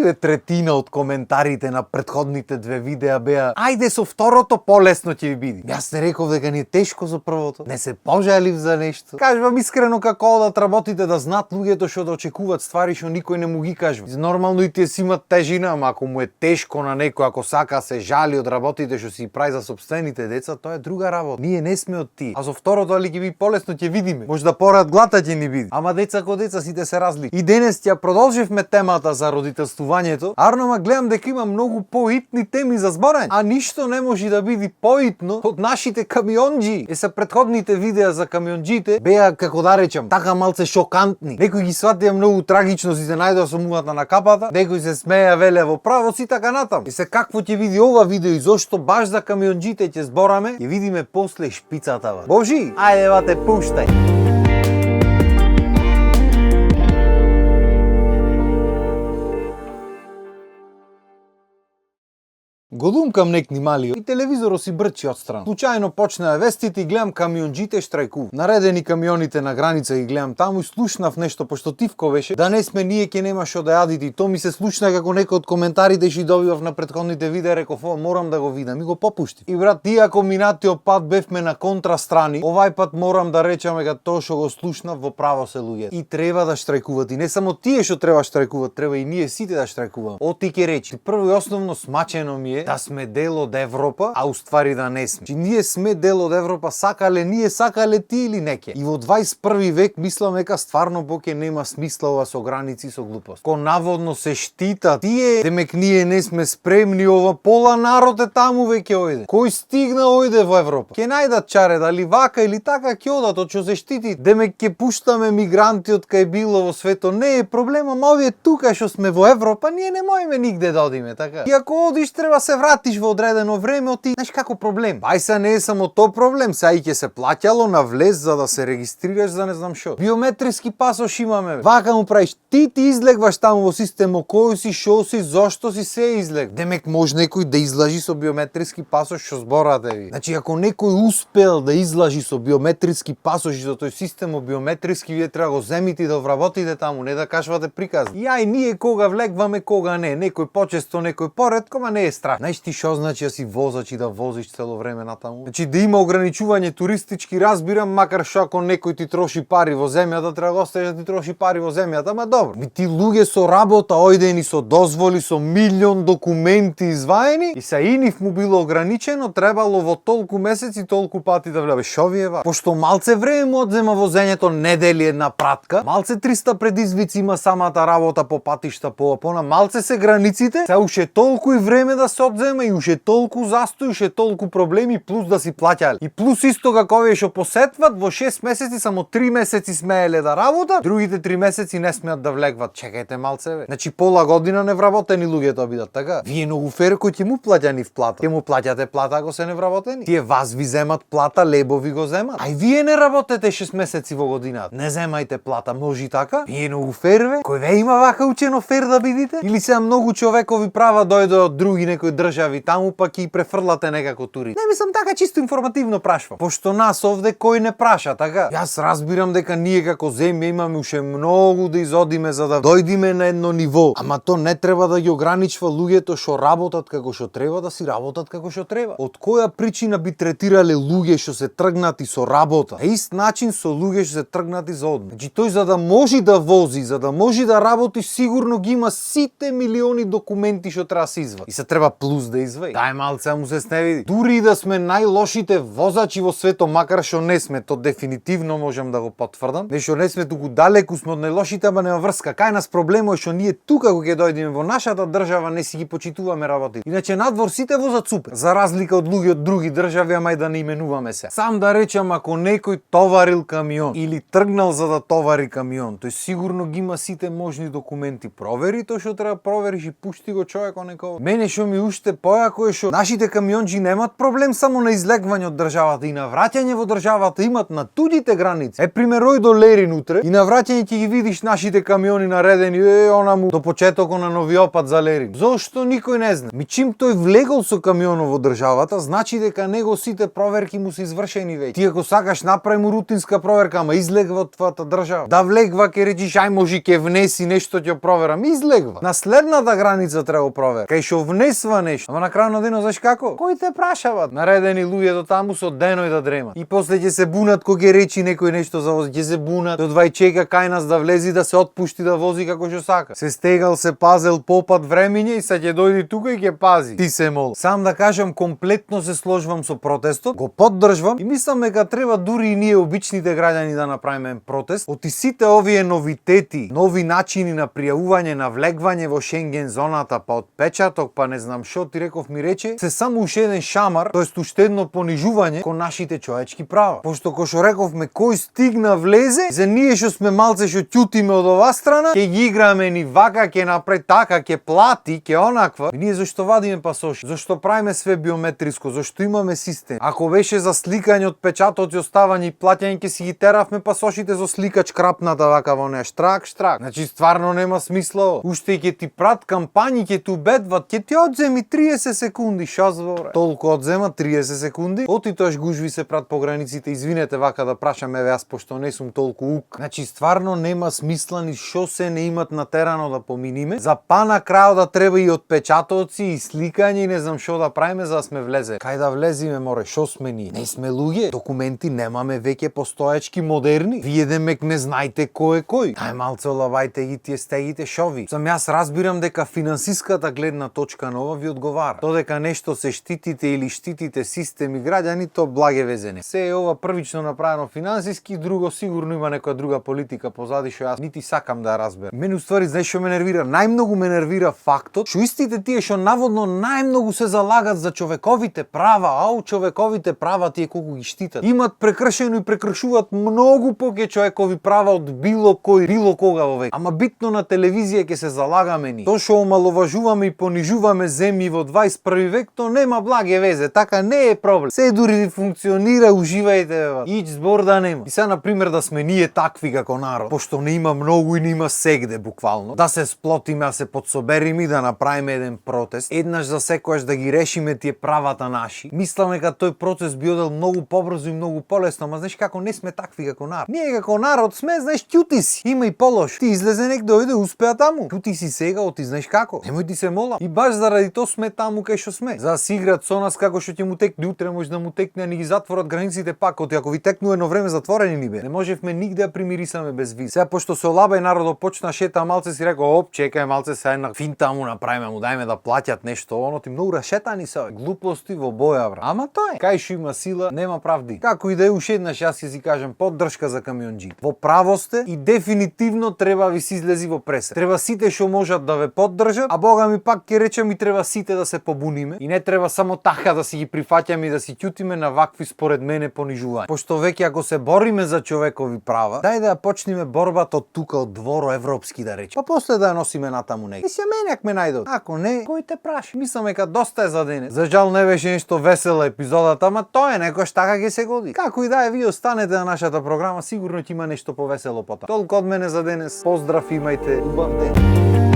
бе третина од коментарите на претходните две видеа беа ајде со второто полесно ќе ви биде. Јас не реков дека ни е тешко за првото. Не се пожалив за нешто. Кажувам искрено како одат работите да знаат луѓето што да очекуваат ствари што никој не му ги кажува. Нормално и тие си имат тежина, ама ако му е тешко на некој, ако сака се жали од работите што си прави за сопствените деца, тоа е друга работа. Ние не сме од тие. А со второто али ќе би полесно ќе видиме. Може да порад глата ќе ни биде. Ама деца ко деца сите се различни. И денес ќе продолживме темата за родителствувањето. Арнома гледам дека има многу поитни теми за зборање, а ништо не може да биде поитно од нашите камионџи. Се претходните видеа за камионџите беа како да речам, така малце шокантни. Некои ги сватија многу трагично, си се најдоа со мугата на капата, некои се смеја веле во право си така натаму. И се какво ќе види ова видео и зошто баш за камионџите ќе збораме, ќе видиме после шпицата. Божи, ајде вате пуштај. Го думкам некни малиот и телевизорот си брчи отстрана. Случајно почнаа вестите и гледам камионџите штрајкуваат. Наредени камионите на граница ги гледам таму и слушнав нешто пошто тивко беше. Да не сме ние ќе нема што да јадите и то ми се слушна како некој од коментарите што добивав на претходните видеа, реков морам да го видам и го попуштив. И брат, иако минатиот пат бевме на контрастрани, овај пат морам да речам дека тоа што го слушнав во право се луѓе. И треба да штрајкуваат и не само тие што треба штрајкуваат, треба и ние сите да штрајкуваме. Оти ќе речи, прво и основно смачено ми е да сме дел од Европа, а уствари да не сме. Чи ние сме дел од Европа, сакале ние, сакале ти или неке. И во 21 век мислам дека стварно поќе нема смисла ова со граници со глупост. Ко наводно се штита тие, демек ние не сме спремни, ова пола народ е таму веќе ојде. Кој стигна ојде во Европа? Ќе најдат чаре дали вака или така ќе одат од што се штити. Демек ќе пуштаме мигранти од кај било во светот. Не е проблема, ма овие тука што сме во Европа, ние не можеме нигде да одиме, така. И ако одиш треба се вратиш во одредено време, оти, знаеш како проблем. Ај се не е само тоа проблем, сега и ќе се плаќало на влез за да се регистрираш за не знам што. Биометриски пасош имаме. Вака му правиш, ти излегваш таму во системот, кој си, шо си, зошто си се излег. Демек може некој да излажи со биометриски пасош што зборате ви. Значи ако некој успел да излажи со биометриски пасош и со тој системот биометриски, вие треба го земите и да вработите таму, не да кажувате приказни. И ај ние кога влегваме, кога не, некој почесто, некој поретко, ма не е страх. Знаеш ти што значи да си возач и да возиш цело време натаму? Значи да има ограничување туристички, разбирам, макар што ако некој ти троши пари во земјата, треба да оставиш да ти троши пари во земјата, ама добро. Ми ти луѓе со работа ојдени со дозволи, со милион документи изваени и са инив му било ограничено, требало во толку месеци толку пати да влезе. Шо ви е ва? Пошто малце време му одзема возењето, недели една пратка, малце 300 предизвици има самата работа по патишта, по малце се границите, се уште толку и време да се одзема и уште толку застој, уште толку проблеми, плюс да си плаќале. И плюс исто како овие што посетват, во 6 месеци само 3 месеци смееле да работат, другите 3 месеци не смеат да влегват. Чекајте малце бе. Значи пола година невработени луѓето бидат, така? Вие многу фер кој ќе му плаќа нив плата. Ќе му плаќате плата ако се невработени. Тие вас ви земат плата, лебо ви го земат. Ај вие не работете 6 месеци во годината. Не земајте плата, може и така? Вие многу фер бе. Кој ве има вака учено фер да бидите? Или се многу човекови права дојде од други некои држави таму па ќе префрлате некако тури. Не мислам така чисто информативно прашувам. Пошто нас овде кој не праша, така? Јас разбирам дека ние како земја имаме уште многу да изодиме за да дојдиме на едно ниво. Ама то не треба да ги ограничува луѓето што работат како што треба да си работат како што треба. Од која причина би третирале луѓе што се тргнати со работа? На ист начин со луѓе што се тргнати за одмор. Значи тој за да може да вози, за да може да работи, сигурно ги има сите милиони документи што треба се извади. И се треба плюс да извади. Дај малце му се сневиди. Дури и да сме најлошите возачи во светот, макар што не сме, то дефинитивно можам да го потврдам. Не што не сме туку далеку сме од најлошите, ама нема врска. Кај нас проблемот е што ние тука кога ќе дојдеме во нашата држава не си ги почитуваме работите. Иначе надвор сите возат супер. За разлика од луѓе од други држави, ама и да не именуваме се. Сам да речам, ако некој товарил камион или тргнал за да товари камион, тој сигурно ги има сите можни документи. Провери тоа што треба провериш и пушти го човекот некој. Мене што ми уште појако е што нашите камионџи немаат проблем само на излегвање од државата и на враќање во државата, имат на туѓите граници. Пример, ој до Лерин утре и на враќање ќе ги видиш нашите камиони наредени онаму до почетокот на новиот пат за Лерин. Зошто никој не знае? Чим тој влегол со камионот во државата, значи дека него сите проверки му се извршени веќе. Ти ако сакаш направи му рутинска проверка, ама излегва од твојата држава. Да влегва ке речиш ај може ке внеси нешто ќе проверам, излегва. На следната граница треба провера. Кај што внесва нешто. Ама на крај на денот знаеш како? Кој те прашават? Наредени луѓе до таму со деној да дремат. И после ќе се бунат кога ќе речи некој нешто за вози, ќе се бунат. До 20 чека кај нас да влези да се отпушти да вози како што сака. Се стегал, се пазел попат времиња и се ќе дојди тука и ќе пази. Ти се мол. Сам да кажам, комплетно се сложвам со протестот, го поддржвам и мислам дека треба дури и ние обичните граѓани да направиме протест. Оти сите овие новитети, нови начини на пријавување на влегвање во Шенген зоната, па отпечаток, па не знам што ти реков ми рече, се само уште еден шамар, тоест уште едно понижување кон нашите човечки права. Пошто кој што рековме кој стигна влезе, за ние што сме малце што ќутиме од оваа страна, ќе ги играме ни вака, ќе направи така, ќе плати, ќе онаква. И ние зашто вадиме пасоши? Зашто правиме све биометриско? Зашто имаме систем? Ако беше за сликање од печатот и оставање и плаќање, ќе си ги теравме пасошите со сликач крапната вака во неа штрак. Значи стварно нема смисла. Уште ќе ти прат кампањи, ќе ти убедват, ќе ти одземи 30 секунди, шо зборе? Толку одзема 30 секунди. Оти тоаш гужви се прат по границите, извинете вака да прашам еве јас пошто не сум толку ук. Значи стварно нема смисла ни шо се не имат натерано да поминиме. За па на крајот да треба и отпечатоци и сликање и не знам шо да правиме за да сме влезе. Кај да влезиме море, шо сме ние? Не сме луѓе, документи немаме веќе постоечки модерни. Вие демек не знаете кој е кој. Дај малце олавајте ги тие стегите шови. Сам јас разбирам дека финансиската гледна точка на ова ви одговара. Додека нешто се штитите или штитите системи граѓани, то благе везене. Се е ова првично направено финансиски, друго сигурно има некоја друга политика позади што јас нити сакам да ја разберам. Мене уствари знаеш што ме нервира? Најмногу ме нервира фактот што истите тие што наводно најмногу се залагат за човековите права, човековите права тие колку ги штитат, имат прекршено и прекршуваат многу повеќе човекови права од било кој, било кога во век. Ама битно на телевизија ќе се залагаме ни. Тоа што омаловажуваме и понижуваме земји во 21 век, то нема благе везе, така не е проблем. Се дури ви функционира, уживајте, ич збор да нема. И сега на пример да сме ние такви како народ, пошто не има многу и не има сегде буквално, да се сплотиме, да се подсобериме и да направиме еден протест, еднаш за секојаш да ги решиме тие правата наши. Мислам дека тој процес би одел многу побрзо и многу полесно, ама знаеш како не сме такви како народ. Ние како народ сме, знаеш, ќути си. Има и полош. Ти излезе нек дојде, успеа таму. Ќути си сега, оти знаеш како. Немој ти се молам. И баш заради тоа сме таму кај што сме. За да си играат со нас како што ќе му текне утре, може да му текне, ни ги затворат границите пак, оти ако ви текну едно време затворени ни бе. Не можевме нигде да примирисаме без виз. Сега пошто се олабај народот почна шета малце си рекол, оп, чекај малце се една финта му направиме, му дајме да плаќат нешто, оно ти многу рашетани се, глупости во боја бра. Ама тоа е. Кај што има сила, нема правди. Како и да е уште еднаш јас ќе си кажам поддршка за камионџи. Во право сте и дефинитивно треба ви се излези во пресед. Треба сите што можат да ве поддржат, а бога ми пак ќе речем и треба сите да се побуниме и не треба само така да си ги прифаќаме и да си ќутиме на вакви според мене понижувања. Пошто веќе ако се бориме за човекови права, дај да ја почнеме борбата од тука од дворо европски да речем. Па после да ја носиме натаму негде. И се менјак ме најдот. Ако не, кој те праши? Мислам дека доста е за денес. За жал не беше нешто весела епизодата, ама тоа е некош така ќе се годи. Како и да е, ви останете на нашата програма, сигурно ќе има нешто повесело потоа. Толку од мене за денес. Поздрав, имајте убав ден.